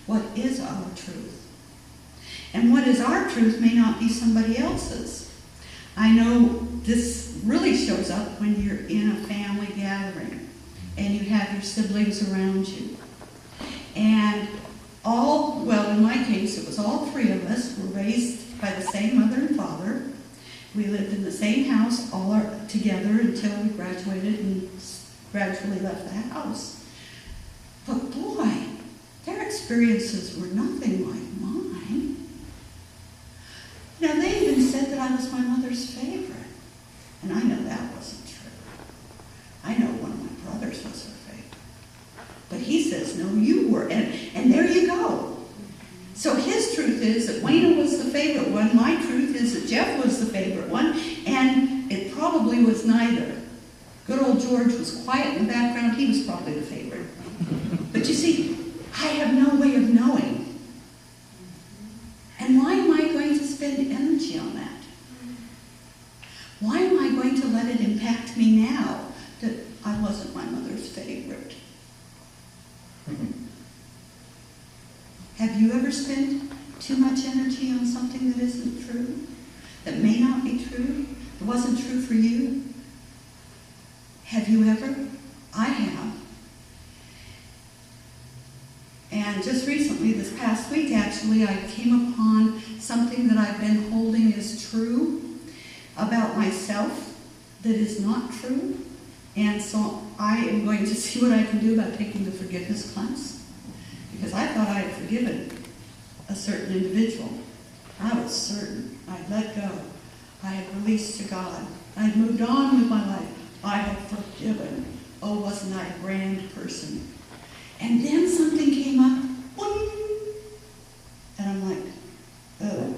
What is our truth? And what is our truth may not be somebody else's. I know this really shows up when you're in a family gathering and you have your siblings around you. And in my case, it was all three of us were raised by the same mother and father. We lived in the same house all together until we graduated and gradually left the house. But boy, their experiences were nothing like mine. Now, they even said that I was my mother's favorite. And I know that wasn't true. I know one of my brothers was her favorite. But he says, no, you were. And there you go. So his truth is that Wayna was the favorite one. My truth is that Jeff was the favorite one. And it probably was neither. Good old George was quiet in the background. He was probably the favorite. But you see, I have no way of knowing. And why am I going to spend energy on that? Why am I going to let it impact me now that I wasn't my mother's favorite? Have you ever spent too much energy on something that isn't true? That may not be true? That wasn't true for you? Have you ever? I have. And just recently, this past week actually, I came upon something that I've been holding as true about myself that is not true. And so I am going to see what I can do about taking the forgiveness class. Because I thought I had forgiven a certain individual. I was certain. I'd let go. I had released to God. I'd moved on with my life. I had forgiven. Oh, wasn't I a grand person? And then something came up. Boing! And I'm like, oh.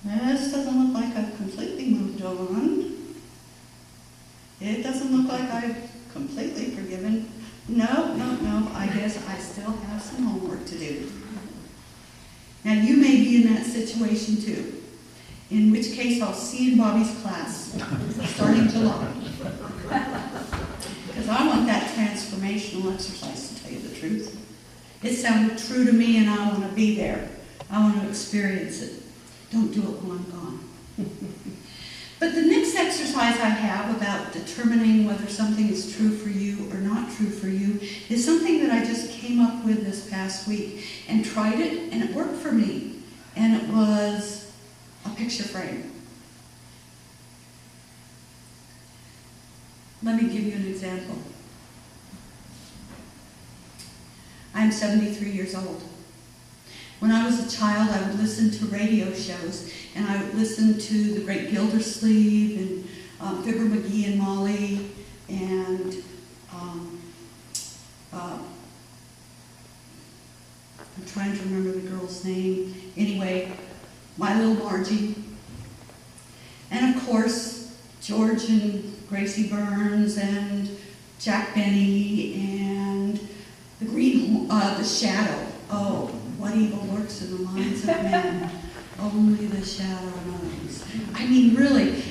This doesn't look like I've completely moved on. It doesn't look like I've completely forgiven. No. I guess I still have some homework to do. Now, you may be in that situation too. In which case, I'll see you in Bobby's class starting July. Because I want that transformational exercise, to tell you the truth. It sounded true to me, and I want to be there. I want to experience it. Don't do it while I'm gone. But the next exercise I have about determining whether something is true for you or not true for you is something that I just came up with this past week and tried it, and it worked for me. And it was a picture frame. Let me give you an example. I'm 73 years old. When I was a child, I would listen to radio shows, and I would listen to the Great Gildersleeve and Fibber McGee and Molly, and I'm trying to remember the girl's name. Anyway, My Little Margie. And of course, George and Gracie Burns and Jack Benny and the Shadow. Oh, what evil lurks in the minds of men? Only the shadow knows. I mean, really,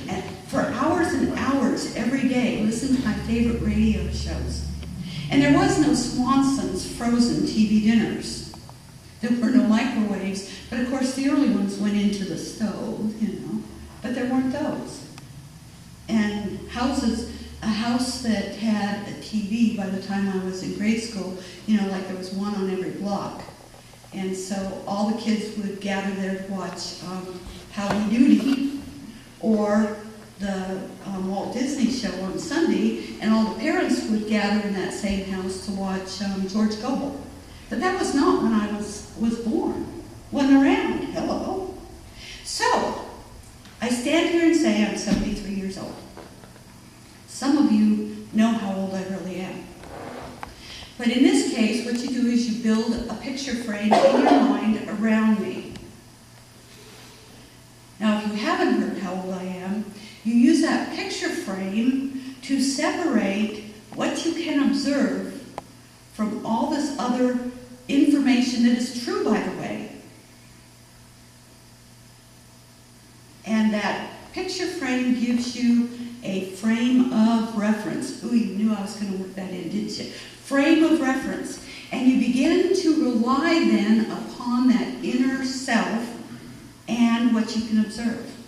for hours and hours every day, listen to my favorite radio shows. And there was no Swanson's frozen TV dinners. There were no microwaves, but of course the early ones went into the stove, but there weren't those. And a house that had a TV by the time I was in grade school, like there was one on every block. And so all the kids would gather there to watch Howdy Doody or the Walt Disney show on Sunday, and all the parents would gather in that same house to watch George Gobel. But that was not when I was born. Wasn't around. Hello. So, I stand here and say I'm 73 years old. Some of you know how old I really am. But in this case, what you do is you build a picture frame in your mind around me. Now, if you haven't heard how old I am, you use that picture frame to separate what you can observe from all this other information that is true, by the way. And that picture frame gives you a frame of reference. Ooh, you knew I was going to work that in, didn't you? Frame of reference. And you begin to why then upon that inner self and what you can observe?